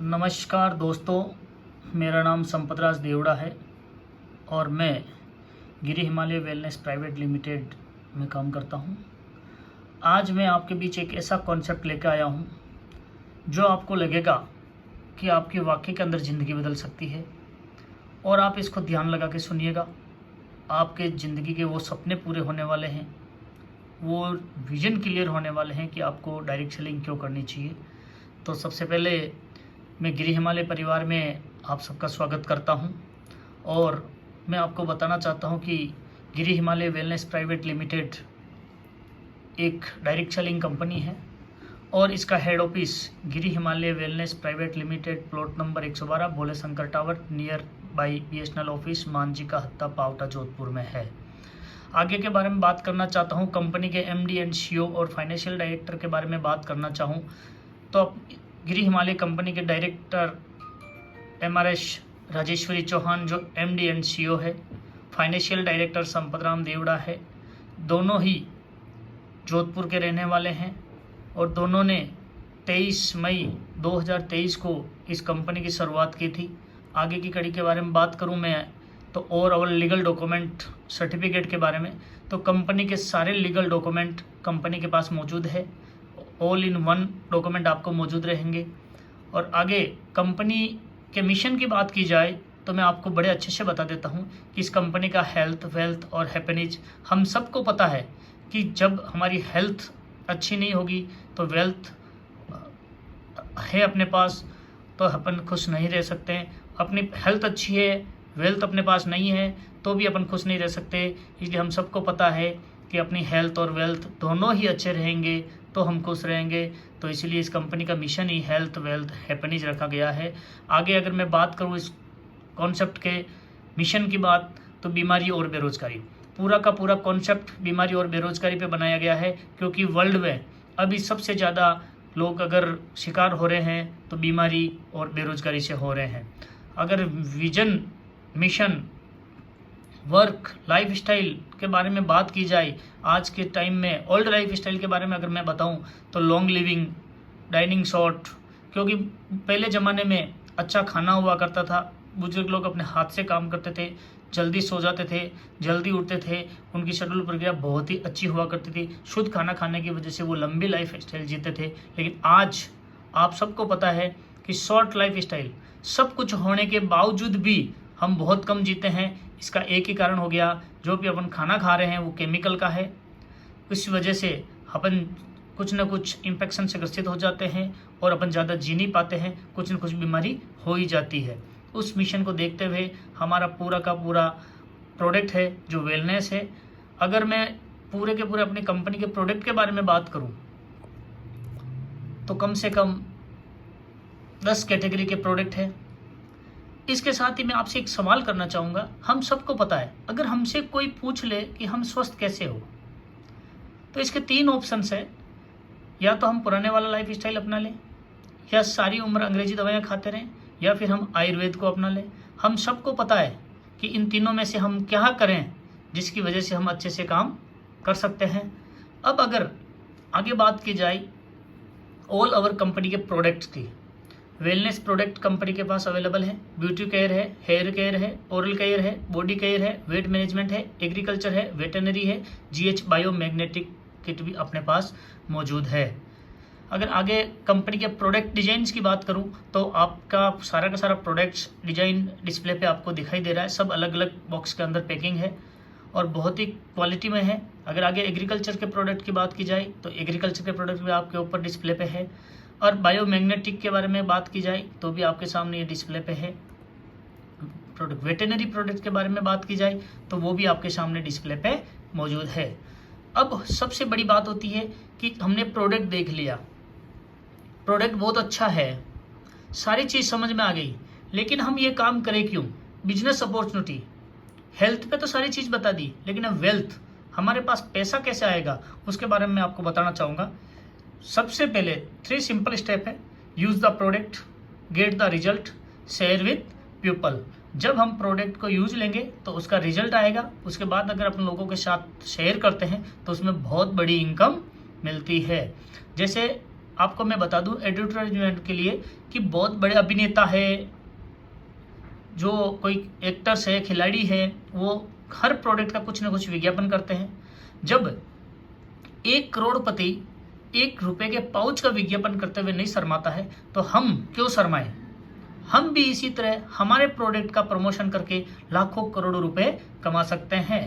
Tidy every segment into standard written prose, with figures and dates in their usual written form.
नमस्कार दोस्तों, मेरा नाम संपतराज देवड़ा है और मैं गिरी हिमालय वेलनेस प्राइवेट लिमिटेड में काम करता हूं। आज मैं आपके बीच एक ऐसा कॉन्सेप्ट लेकर आया हूं जो आपको लगेगा कि आपकी वाकई के अंदर ज़िंदगी बदल सकती है और आप इसको ध्यान लगा के सुनिएगा। आपके ज़िंदगी के वो सपने पूरे होने वाले हैं, वो विज़न क्लियर होने वाले हैं कि आपको डायरेक्ट सेलिंग क्यों करनी चाहिए। तो सबसे पहले मैं गिरी हिमालय परिवार में आप सबका स्वागत करता हूं और मैं आपको बताना चाहता हूं कि गिरी हिमालय वेलनेस प्राइवेट लिमिटेड एक डायरेक्ट सेलिंग कंपनी है और इसका head office Giri Himalaya wellness private limited plot number 112 Bhole Shankar tower near by BSNL office Manjhi का हत्ता पावटा जोधपुर में है। आगे के बारे में बात करना चाहता हूं, कंपनी के MD एंड CEO और फाइनेंशियल डायरेक्टर के बारे में बात करना चाहूँ तो गिरी हिमालय कंपनी के डायरेक्टर MRS राजेश्वरी चौहान जो MD एंड CEO है, फाइनेंशियल डायरेक्टर संपतराम देवड़ा है। दोनों ही जोधपुर के रहने वाले हैं और दोनों ने 23 मई 2023 को इस कंपनी की शुरुआत की थी। आगे की कड़ी के बारे में बात करूं मैं तो और लीगल डॉक्यूमेंट सर्टिफिकेट के बारे में, तो कंपनी के सारे लीगल डॉक्यूमेंट कंपनी के पास मौजूद है। ऑल इन वन डॉक्यूमेंट आपको मौजूद रहेंगे। और आगे कंपनी के मिशन की बात की जाए तो मैं आपको बड़े अच्छे से बता देता हूं कि इस कंपनी का हेल्थ, वेल्थ और हैप्पीनेस, हम सबको पता है कि जब हमारी हेल्थ अच्छी नहीं होगी तो वेल्थ है अपने पास तो अपन खुश नहीं रह सकते हैं। अपनी हेल्थ अच्छी है, वेल्थ अपने पास नहीं है तो भी अपन खुश नहीं रह सकते। इसलिए हम सबको पता है कि अपनी हेल्थ और वेल्थ दोनों ही अच्छे रहेंगे तो हम खुश रहेंगे। तो इसलिए इस कंपनी का मिशन ही हेल्थ, वेल्थ, हैप्पीनेस रखा गया है। आगे अगर मैं बात करूँ इस कॉन्सेप्ट के मिशन की बात, तो बीमारी और बेरोजगारी, पूरा का पूरा कॉन्सेप्ट बीमारी और बेरोजगारी पे बनाया गया है, क्योंकि वर्ल्ड में अभी सबसे ज़्यादा लोग अगर शिकार हो रहे हैं तो बीमारी और बेरोजगारी से हो रहे हैं। अगर vision, mission, work, life style के बारे में बात की जाए, आज के टाइम में ओल्ड लाइफ स्टाइल के बारे में अगर मैं बताऊं तो लॉन्ग लिविंग, डाइनिंग शॉर्ट, क्योंकि पहले ज़माने में अच्छा खाना हुआ करता था, बुजुर्ग लोग अपने हाथ से काम करते थे, जल्दी सो जाते थे, जल्दी उठते थे, उनकी शेड्यूल प्रक्रिया बहुत ही अच्छी हुआ करती थी। शुद्ध खाना खाने की वजह से वो लंबी लाइफ स्टाइल जीते थे। लेकिन आज आप सबको पता है कि शॉर्ट लाइफ स्टाइल, सब कुछ होने के बावजूद भी हम बहुत कम जीते हैं। इसका एक ही कारण हो गया, जो भी अपन खाना खा रहे हैं वो केमिकल का है। इस वजह से अपन कुछ न कुछ इन्फेक्शन से ग्रसित हो जाते हैं और अपन ज़्यादा जी नहीं पाते हैं, कुछ न कुछ बीमारी हो ही जाती है। उस मिशन को देखते हुए हमारा पूरा का पूरा प्रोडक्ट है जो वेलनेस है। अगर मैं पूरे के पूरे अपनी कंपनी के प्रोडक्ट के बारे में बात करूं तो कम से कम 10 कैटेगरी के प्रोडक्ट है। इसके साथ ही मैं आपसे एक सवाल करना चाहूँगा। हम सबको पता है, अगर हमसे कोई पूछ ले कि हम स्वस्थ कैसे हो, तो इसके 3 ऑप्शंस है। या तो हम पुराने वाला लाइफ स्टाइल अपना लें, या सारी उम्र अंग्रेजी दवाइयाँ खाते रहें, या फिर हम आयुर्वेद को अपना लें। हम सबको पता है कि इन तीनों में से हम क्या करें जिसकी वजह से हम अच्छे से काम कर सकते हैं। अब अगर आगे बात की जाए ऑल ओवर कंपनी के प्रोडक्ट्स की, वेलनेस प्रोडक्ट कंपनी के पास अवेलेबल है। ब्यूटी केयर है, हेयर केयर है, ओरल केयर है, बॉडी केयर है, वेट मैनेजमेंट है, एग्रीकल्चर है, वेटरनरी है, GH बायोमैग्नेटिक किट भी अपने पास मौजूद है। अगर आगे कंपनी के प्रोडक्ट डिजाइन्स की बात करूं तो आपका सारा का सारा प्रोडक्ट्स डिजाइन डिस्प्ले पे आपको दिखाई दे रहा है। सब अलग अलग बॉक्स के अंदर पैकिंग है और बहुत ही क्वालिटी में है। अगर आगे एग्रीकल्चर के प्रोडक्ट की बात की जाए तो एग्रीकल्चर के प्रोडक्ट भी आपके ऊपर डिस्प्ले पे है। और बायोमैग्नेटिक के बारे में बात की जाए तो भी आपके सामने ये डिस्प्ले पे है। प्रोडक्ट वेटरनरी प्रोडक्ट के बारे में बात की जाए तो वो भी आपके सामने डिस्प्ले पे मौजूद है। अब सबसे बड़ी बात होती है कि हमने प्रोडक्ट देख लिया, प्रोडक्ट बहुत अच्छा है, सारी चीज़ समझ में आ गई, लेकिन हम ये काम करें क्यों? बिजनेस अपॉर्चुनिटी, हेल्थ पे तो सारी चीज़ बता दी, लेकिन अब वेल्थ, हमारे पास पैसा कैसे आएगा, उसके बारे में मैं आपको बताना चाहूँगा। सबसे पहले 3 सिंपल स्टेप है। Use the product, get the result, share with people. जब हम प्रोडक्ट को यूज लेंगे तो उसका रिजल्ट आएगा, उसके बाद अगर अपन लोगों के साथ शेयर करते हैं तो उसमें बहुत बड़ी इनकम मिलती है। जैसे आपको मैं बता दूं एडवर्टाइजमेंट के लिए कि बहुत बड़े अभिनेता है, जो कोई एक्टर्स है, खिलाड़ी है, वो हर प्रोडक्ट का कुछ ना कुछ विज्ञापन करते हैं। जब एक करोड़पति 1 रुपए के पाउच का विज्ञापन करते हुए नहीं शर्माता है तो हम क्यों शर्माएं। हम भी इसी तरह हमारे प्रोडक्ट का प्रमोशन करके लाखों करोड़ों रुपए कमा सकते हैं।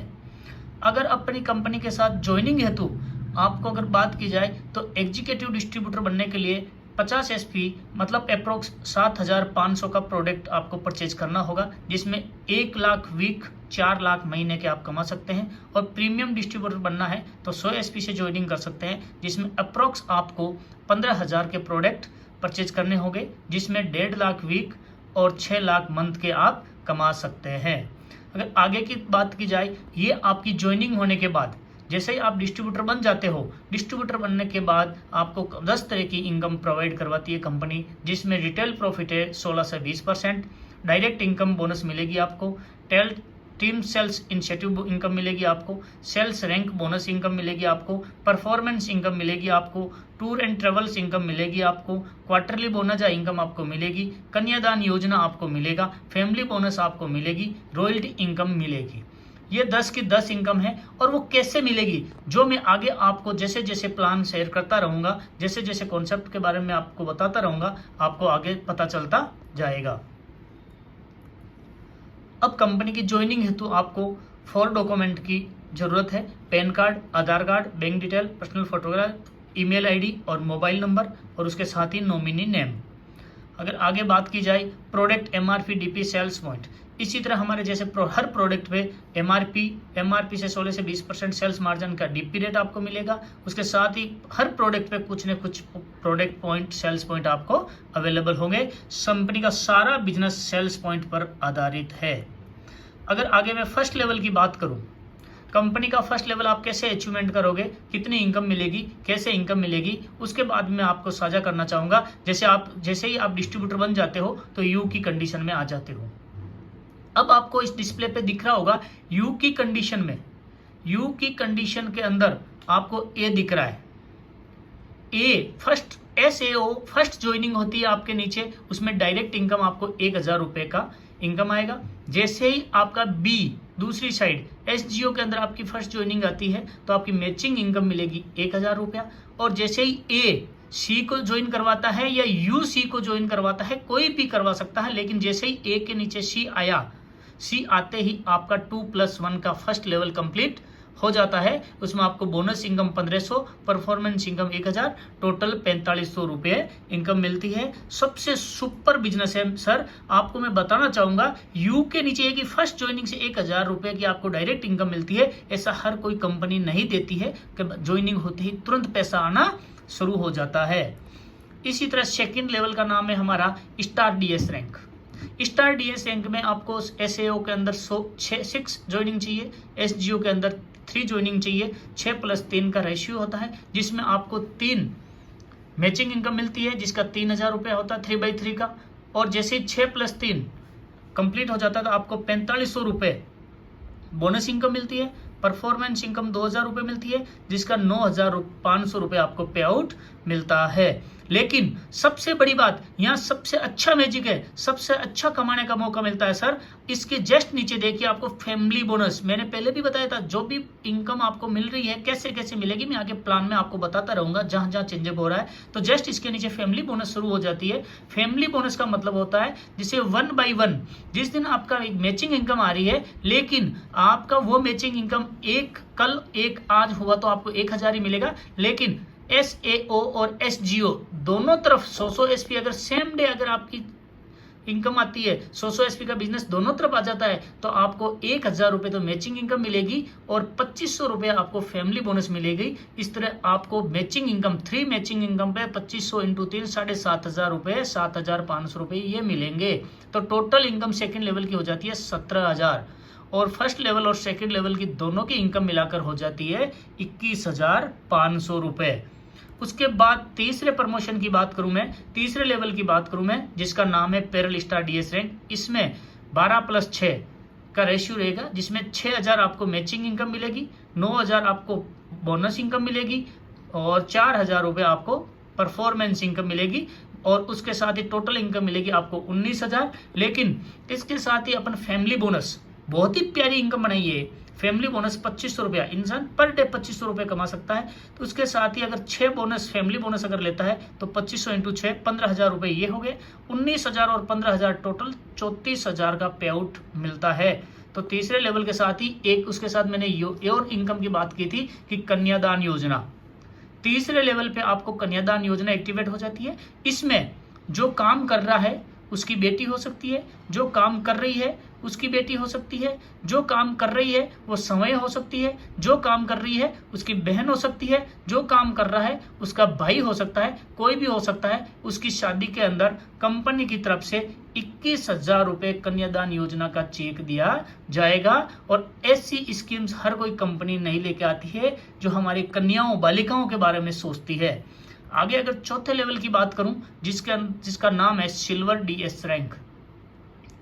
अगर अपनी कंपनी के साथ ज्वाइनिंग हेतु आपको अगर बात की जाए तो एग्जीक्यूटिव डिस्ट्रीब्यूटर बनने के लिए 50 SP मतलब अप्रोक्स 7,500 का प्रोडक्ट आपको परचेज करना होगा, जिसमें 1 लाख वीक 4 लाख महीने के आप कमा सकते हैं। और प्रीमियम डिस्ट्रीब्यूटर बनना है तो 100 SP से ज्वाइनिंग कर सकते हैं, जिसमें अप्रोक्स आपको 15,000 के प्रोडक्ट परचेज करने होंगे, जिसमें 1.5 लाख वीक और 6 लाख मंथ के आप कमा सकते हैं। अगर आगे की बात की जाए, ये आपकी ज्वाइनिंग होने के बाद जैसे ही आप डिस्ट्रीब्यूटर बन जाते हो, डिस्ट्रीब्यूटर बनने के बाद आपको 10 तरह की इनकम प्रोवाइड करवाती है कंपनी, जिसमें रिटेल प्रॉफिट है 16 से 20%, डायरेक्ट इनकम बोनस मिलेगी आपको, टीम सेल्स इनिशिएटिव इनकम मिलेगी आपको, सेल्स रैंक बोनस इनकम मिलेगी आपको, परफॉर्मेंस इनकम मिलेगी आपको, टूर एंड ट्रेवल्स इनकम मिलेगी आपको, क्वार्टरली बोनस या इनकम आपको मिलेगी, कन्यादान योजना आपको मिलेगा, फैमिली बोनस आपको मिलेगी, रॉयल्टी इनकम मिलेगी। ये 10 की 10 इनकम है। और वो कैसे मिलेगी, जो मैं आगे आपको जैसे जैसे प्लान शेयर करता रहूंगा, जैसे जैसे कॉन्सेप्ट के बारे में आपको बताता रहूंगा, आपको आगे पता चलता जाएगा। अब कंपनी की ज्वाइनिंग हेतु आपको 4 डॉक्यूमेंट की जरूरत है: PAN card, Aadhaar card, bank detail, personal photograph, email ID और मोबाइल नंबर, और उसके साथ ही नॉमिनी नेम। अगर आगे बात की जाए product MRP DP sales point, इसी तरह हमारे जैसे हर प्रोडक्ट पे MRP से 16 से 20% सेल्स मार्जिन का DP रेट आपको मिलेगा। उसके साथ ही हर प्रोडक्ट पे कुछ न कुछ प्रोडक्ट पॉइंट, सेल्स पॉइंट आपको अवेलेबल होंगे। कंपनी का सारा बिजनेस सेल्स पॉइंट पर आधारित है। अगर आगे मैं फर्स्ट लेवल की बात करूं, कंपनी का फर्स्ट लेवल आप कैसे अचीवमेंट करोगे, कितनी इनकम मिलेगी, कैसे इनकम मिलेगी, उसके बाद मैं आपको साझा करना चाहूंगा। जैसे ही आप डिस्ट्रीब्यूटर बन जाते हो तो यू की कंडीशन में आ जाते हो। अब आपको इस डिस्प्ले पे दिख रहा होगा यू की कंडीशन में, यू की कंडीशन के अंदर आपको ए दिख रहा है। ए फर्स्ट SAO फर्स्ट ज्वाइनिंग होती है आपके नीचे, उसमें डायरेक्ट इनकम आपको 1,000 रुपए का इनकम आएगा। जैसे ही आपका बी दूसरी साइड SGO के अंदर आपकी फर्स्ट ज्वाइनिंग आती है तो आपकी मैचिंग इनकम मिलेगी 1,000 रुपया। और जैसे ही ए सी को ज्वाइन करवाता है या यू सी को ज्वाइन करवाता है, कोई भी करवा सकता है, लेकिन जैसे ही ए के नीचे सी आया, सी आते ही आपका 2+1 का फर्स्ट लेवल कंप्लीट हो जाता है। उसमें आपको bonus income 1500, performance income 1,000, total 4500 रुपये इनकम मिलती है। सबसे सुपर बिजनेस है सर। आपको मैं बताना चाहूंगा, यू के नीचे की फर्स्ट ज्वाइनिंग से 1,000 रुपये की आपको डायरेक्ट इनकम मिलती है। ऐसा हर कोई कंपनी नहीं देती है कि ज्वाइनिंग होते ही तुरंत पैसा आना शुरू हो जाता है। इसी तरह सेकेंड लेवल का नाम है हमारा star DS rank. Star DS rank में आपको SAO के अंदर 6 ज्वाइनिंग चाहिए, SGO के अंदर 3 ज्वाइनिंग चाहिए। 6+3 का रेशियो होता है, जिसमें आपको 3 मैचिंग इनकम मिलती है, जिसका 3,000 रुपया होता है 3/3 का। और जैसे 6+3 कंप्लीट हो जाता है तो आपको 4500 रुपये बोनस इनकम मिलती है। परफॉर्मेंस इनकम 2,000 रुपये मिलती है, जिसका 9,500 रुपये आपको पे आउट मिलता है। लेकिन सबसे बड़ी बात, यहाँ सबसे अच्छा मैजिक है, सबसे अच्छा कमाने का मौका मिलता है सर। इसके जस्ट नीचे देखिए आपको फैमिली बोनस। मैंने पहले भी बताया था, जो भी इनकम आपको मिल रही है कैसे कैसे मिलेगी, मैं आगे प्लान में आपको बताता रहूंगा जहां जहां चेंजअप हो रहा है। तो जस्ट इसके नीचे फैमिली बोनस शुरू हो जाती है। फैमिली बोनस का मतलब होता है जिसे 1/1, जिस दिन आपका एक मैचिंग इनकम आ रही है, लेकिन आपका वो मैचिंग इनकम एक कल एक आज हुआ तो आपको 1,000 ही मिलेगा। लेकिन SAO और SGO दोनों तरफ 100 SP अगर सेम डे अगर आपकी इनकम आती है, 100 SP का बिजनेस दोनों तरफ आ जाता है, तो आपको 1,000 रुपये तो मैचिंग इनकम मिलेगी और 2,500 रुपये आपको फैमिली बोनस मिलेगी। इस तरह आपको मैचिंग इनकम 3 मैचिंग इनकम पे 2,500 × 3 7,500 रुपये, 7,500 रुपये ये मिलेंगे। तो टोटल इनकम सेकेंड लेवल की हो जाती है 17,000 और फर्स्ट लेवल और सेकेंड लेवल की दोनों की इनकम मिलाकर हो जाती है 21,500 रुपये। उसके बाद तीसरे प्रमोशन की बात करूं मैं, तीसरे लेवल की बात करूं मैं, जिसका नाम है पेरल स्टार DS रैंक। इसमें 12+6 का रेशियो रहेगा, जिसमें 6,000 आपको मैचिंग इनकम मिलेगी, 9,000 आपको बोनस इनकम मिलेगी और 4,000 रुपये आपको परफॉर्मेंस इनकम मिलेगी और उसके साथ ही टोटल इनकम मिलेगी आपको 19,000। लेकिन इसके साथ ही अपन फैमिली बोनस, बहुत ही प्यारी इनकम बनाई है। फैमिली बोनस 2500 रुपया, इंसान पर डे 2500 रुपये कमा सकता है। तो उसके साथ ही अगर 6 बोनस फैमिली बोनस अगर लेता है तो 2500 इंटू 6 15,000 रुपये ये हो गए। 19,000 और 15,000 टोटल 34,000 का पे आउट मिलता है। तो तीसरे लेवल के साथ ही एक उसके साथ मैंने और इनकम की बात की थी कि कन्यादान योजना। तीसरे लेवल पे आपको कन्यादान योजना एक्टिवेट हो जाती है। इसमें जो काम कर रहा है उसकी बेटी हो सकती है, जो काम कर रही है उसकी बेटी हो सकती है, जो काम कर रही है वो समय हो सकती है, जो काम कर रही है उसकी बहन हो सकती है, जो काम कर रहा है उसका भाई हो सकता है, कोई भी हो सकता है। उसकी शादी के अंदर कंपनी की तरफ से 21,000 रुपये कन्यादान योजना का चेक दिया जाएगा। और ऐसी स्कीम्स हर कोई कंपनी नहीं लेके आती है जो हमारी कन्याओं बालिकाओं के बारे में सोचती है। आगे अगर चौथे लेवल की बात करूं जिसका नाम है सिल्वर डीएस रैंक,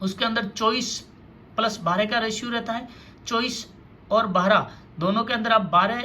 उसके अंदर 24+12 का रेशियो रहता है। 24 और 12 दोनों के अंदर आप 12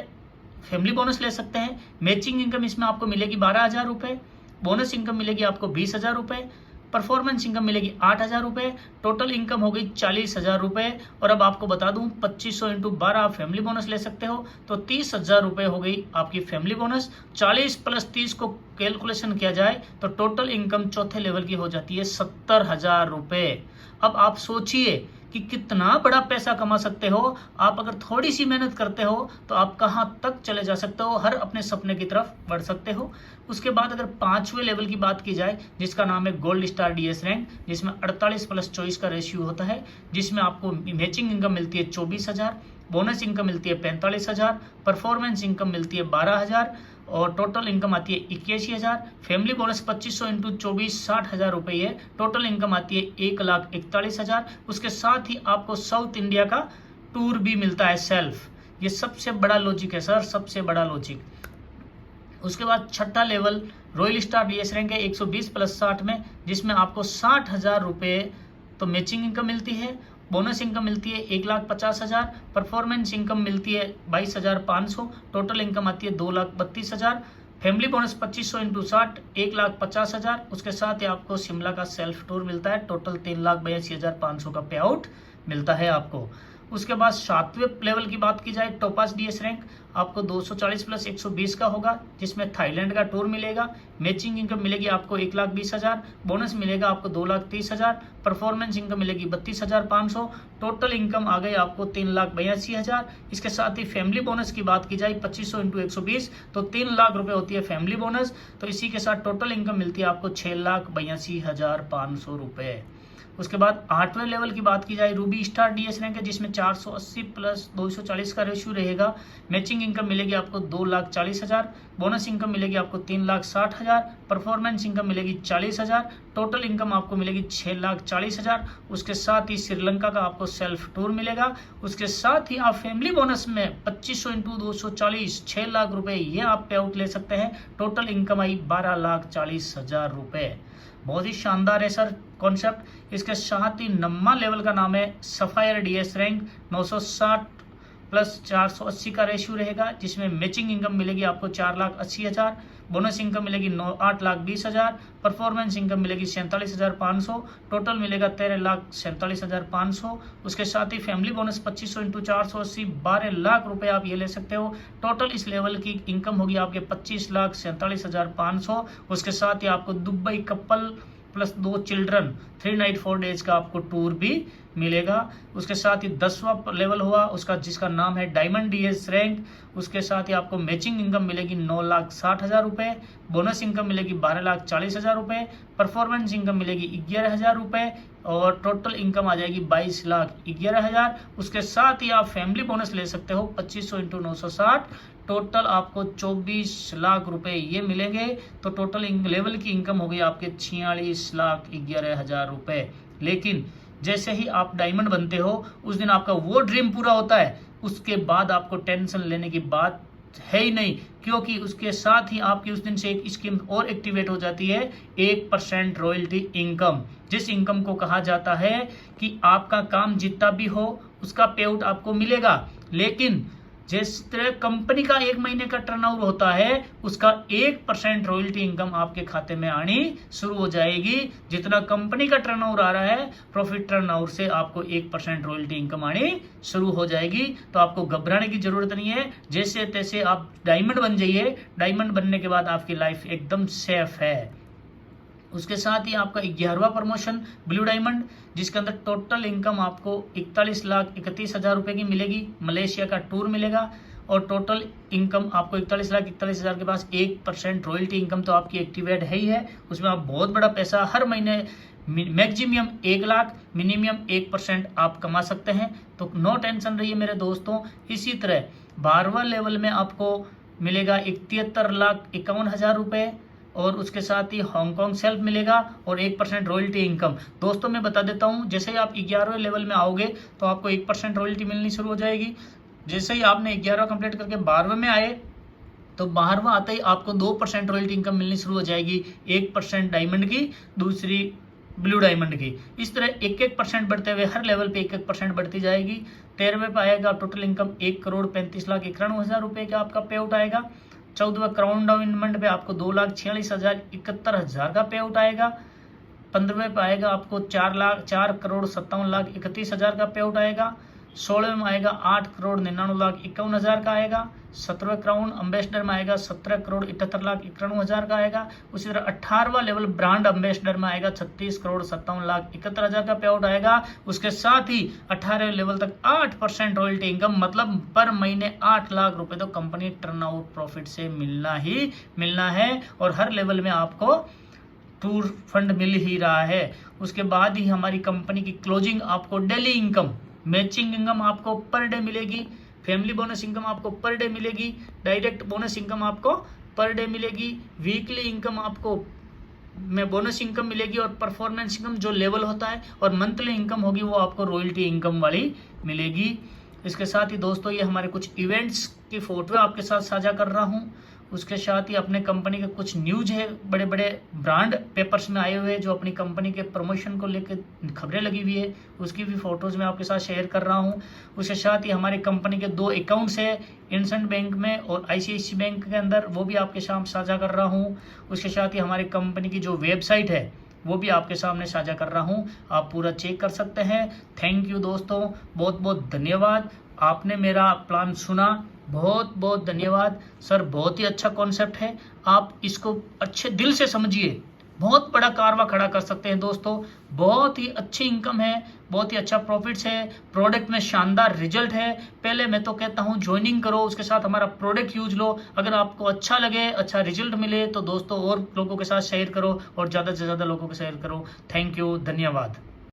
फैमिली बोनस ले सकते हैं। मैचिंग इनकम इसमें आपको मिलेगी 12,000 रुपये, बोनस इनकम मिलेगी आपको 20,000 रुपये, परफॉर्मेंस इनकम मिलेगी 8,000 रुपये, टोटल इनकम हो गई 40,000 रुपये। और अब आपको बता दूं 2500 इंटू 12 आप फैमिली बोनस ले सकते हो तो 30,000 रुपये हो गई आपकी फैमिली बोनस। 40 + 30 को कैलकुलेशन किया जाए तो टोटल इनकम चौथे लेवल की हो जाती है 70,000 रुपये। अब आप सोचिए कि कितना बड़ा पैसा कमा सकते हो। आप अगर थोड़ी सी मेहनत करते हो तो आप कहां तक चले जा सकते हो, हर अपने सपने की तरफ बढ़ सकते हो। उसके बाद अगर 5वें लेवल की बात की जाए जिसका नाम है गोल्ड स्टार डीएस रैंक, जिसमें 48 + 24 का रेशियो होता है, जिसमें आपको मैचिंग इनकम मिलती है 24,000, बोनस इनकम मिलती है 45,000, परफॉर्मेंस इनकम मिलती है 12,000 और टोटल इनकम आती है 81,000। फैमिली बोनस 2500 इंटू 24 60,000 रुपये है। टोटल इनकम आती है 1,41,000। उसके साथ ही आपको साउथ इंडिया का टूर भी मिलता है सेल्फ। ये सबसे बड़ा लॉजिक है सर, सबसे बड़ा लॉजिक। उसके बाद छठा level royal star DS rank है 120 + 60 में, जिसमें आपको 60,000 रुपये तो मैचिंग इनकम मिलती है, बोनस इनकम मिलती है 1,50,000, परफॉर्मेंस इनकम मिलती है 22,500, टोटल इनकम आती है 2,32,000। Family bonus 2500 into 60 1,50,000। उसके साथ ही आपको शिमला का सेल्फ टूर मिलता है, टोटल 3,82,500 का पे आउट मिलता है आपको। उसके बाद 7वें लेवल की बात की जाए टोपास डीएस रैंक आपको 240 + 120 का होगा, जिसमें थाईलैंड का टूर मिलेगा। मैचिंग इनकम मिलेगी आपको 1,20,000, बोनस मिलेगा आपको 2,30,000, परफॉर्मेंस इनकम मिलेगी 32,500, टोटल इनकम आ गई आपको 3,82,000। इसके साथ ही फैमिली बोनस की बात की जाए 2500 इंटू 120 तो 3 लाख रुपए होती है फैमिली बोनस। तो इसी के साथ टोटल इनकम मिलती है आपको 6,82,500 रुपये। उसके बाद 8वें लेवल की बात की जाए रूबी स्टार डीएस रैंक है, जिसमें 480 + 240 का रेशियो रहेगा। मैचिंग इनकम मिलेगी आपको 2,40,000, बोनस इनकम मिलेगी आपको 3,60,000, परफॉर्मेंस इनकम मिलेगी 40,000, टोटल इनकम आपको मिलेगी 6,40,000। उसके साथ ही श्रीलंका का आपको सेल्फ टूर मिलेगा। उसके साथ ही आप फैमिली बोनस में 2500 इंटू 240 6 लाख रुपए ये आप पे आउट ले सकते हैं। टोटल इनकम आई 12,40,000 रुपये। बहुत ही शानदार है सर कॉन्सेप्ट। इसके साथ ही 9वां लेवल का नाम है सफायर डीएस रैंक 960 + 480 का रेशियो रहेगा, जिसमें मैचिंग इनकम मिलेगी आपको 4,80,000, बोनस इनकम मिलेगी 8,20,000, परफॉर्मेंस इनकम मिलेगी 47,500, टोटल मिलेगा 13,47,500। उसके साथ ही फैमिली बोनस 2500 इंटू 480 12 लाख रुपए आप ये ले सकते हो। टोटल इस लेवल की इनकम होगी आपके 25,47,500। उसके साथ ही आपको Dubai couple + 2 children 3 night 4 days का आपको टूर भी मिलेगा। उसके साथ ही 10वां लेवल हुआ उसका, जिसका नाम है डायमंड डीएस रैंक। उसके साथ ही आपको मैचिंग इनकम मिलेगी 9,60,000 रुपये, बोनस इनकम मिलेगी 12,40,000 रुपये, परफॉर्मेंस इनकम मिलेगी 11,000 रुपये और टोटल इनकम आ जाएगी 22,11,000। उसके साथ ही आप फैमिली बोनस ले सकते हो 2500 इंटू 960, टोटल आपको 24 लाख रुपए ये मिलेंगे। तो टोटल लेवल की इनकम हो गई आपके 46,11,000 रुपए। लेकिन जैसे ही आप डायमंड बनते हो उस दिन आपका वो ड्रीम पूरा होता है, उसके बाद आपको टेंशन लेने की बात है ही नहीं, क्योंकि उसके साथ ही आपकी उस दिन से एक स्कीम और एक्टिवेट हो जाती है 1% रॉयल्टी इनकम, जिस इनकम को कहा जाता है कि आपका काम जितना भी हो उसका पे आउट आपको मिलेगा। लेकिन जिस तरह कंपनी का 1 महीने का टर्नओवर होता है उसका 1% रॉयल्टी इनकम आपके खाते में आनी शुरू हो जाएगी। जितना कंपनी का टर्नओवर आ रहा है प्रॉफिट टर्नओवर से आपको 1% रॉयल्टी इनकम आनी शुरू हो जाएगी। तो आपको घबराने की जरूरत नहीं है, जैसे तैसे आप डायमंड बन जाइए। डायमंड बनने के बाद आपकी लाइफ एकदम सेफ है। उसके साथ ही आपका 11वां प्रमोशन ब्लू डायमंड, जिसके अंदर टोटल इनकम आपको 41,31,000 रुपए की मिलेगी। मलेशिया का टूर मिलेगा और टोटल इनकम आपको 41,41,000 के पास 1% रॉयल्टी इनकम तो आपकी एक्टिवेट है ही है। उसमें आप बहुत बड़ा पैसा हर महीने मैक्सिमम 1 लाख मिनिमम 1% आप कमा सकते हैं। तो नो टेंशन रहिए मेरे दोस्तों। इसी तरह 12वां लेवल में आपको मिलेगा 73,51,000 रुपए और उसके साथ ही हांगकांग सेल्फ मिलेगा और 1% रॉयल्टी इनकम। दोस्तों मैं बता देता हूं, जैसे ही आप 11वें लेवल में आओगे तो आपको 1% रॉयल्टी मिलनी शुरू हो जाएगी। जैसे ही आपने 11वां कंप्लीट करके 12वें में आए तो 12वां आते ही आपको 2% रॉयल्टी इनकम मिलनी शुरू हो जाएगी। 1% डायमंड की, दूसरी ब्लू डायमंड की। इस तरह 1-1% बढ़ते हुए हर लेवल पे 1-1% बढ़ती जाएगी। 13वें पे आएगा टोटल इनकम 1,35,91,000 रुपए का आपका पे आउट आएगा। 14वां क्राउन डायमंड पे आपको 2,46,71,000 का पे आउट आएगा। 15वें पे आएगा आपको 4,57,31,000 का पे आउट आएगा। 16वें में आएगा 8,99,51,000 का आएगा। 17वें क्राउन अम्बेसडर में आएगा 17,78,91,000 का आएगा। उसी तरह 18वां लेवल ब्रांड अम्बेसडर में आएगा 36,57,71,000 का पे आउट आएगा। उसके साथ ही 18वें लेवल तक 8% रॉयल्टी इनकम, मतलब पर महीने 8 लाख रुपए तो कंपनी टर्नओवर प्रॉफिट से मिलना ही मिलना है। और हर लेवल में आपको टूर फंड मिल ही रहा है। उसके बाद ही हमारी कंपनी की क्लोजिंग आपको डेली इनकम, मैचिंग इनकम आपको पर डे मिलेगी। फैमिली बोनस इनकम आपको पर डे मिलेगी। डायरेक्ट बोनस इनकम आपको पर डे मिलेगी। वीकली इनकम आपको में बोनस इनकम मिलेगी और परफॉर्मेंस इनकम जो लेवल होता है, और मंथली इनकम होगी वो आपको रॉयल्टी इनकम वाली मिलेगी। इसके साथ ही दोस्तों ये हमारे कुछ इवेंट्स की फोटो आपके साथ साझा कर रहा हूँ। उसके साथ ही अपने कंपनी के कुछ न्यूज है, बड़े बड़े ब्रांड पेपर्स में आए हुए हैं जो अपनी कंपनी के प्रमोशन को लेकर खबरें लगी हुई है, उसकी भी फोटोज मैं आपके साथ शेयर कर रहा हूं। उसके साथ ही हमारी कंपनी के 2 अकाउंट्स है, इंडसइंड बैंक में और ICICI बैंक के अंदर, वो भी आपके सामने साझा कर रहा हूँ। उसके साथ ही हमारी कंपनी की जो वेबसाइट है वो भी आपके सामने साझा कर रहा हूँ, आप पूरा चेक कर सकते हैं। थैंक यू दोस्तों, बहुत बहुत धन्यवाद। आपने मेरा प्लान सुना, बहुत बहुत धन्यवाद सर। बहुत ही अच्छा कॉन्सेप्ट है, आप इसको अच्छे दिल से समझिए, बहुत बड़ा कारवा खड़ा कर सकते हैं दोस्तों। बहुत ही अच्छी इनकम है, बहुत ही अच्छा प्रॉफिट्स है, प्रोडक्ट में शानदार रिजल्ट है। पहले मैं तो कहता हूं ज्वाइनिंग करो, उसके साथ हमारा प्रोडक्ट यूज लो। अगर आपको अच्छा लगे, अच्छा रिजल्ट मिले तो दोस्तों और लोगों के साथ शेयर करो और ज़्यादा से ज़्यादा लोगों को शेयर करो। थैंक यू, धन्यवाद।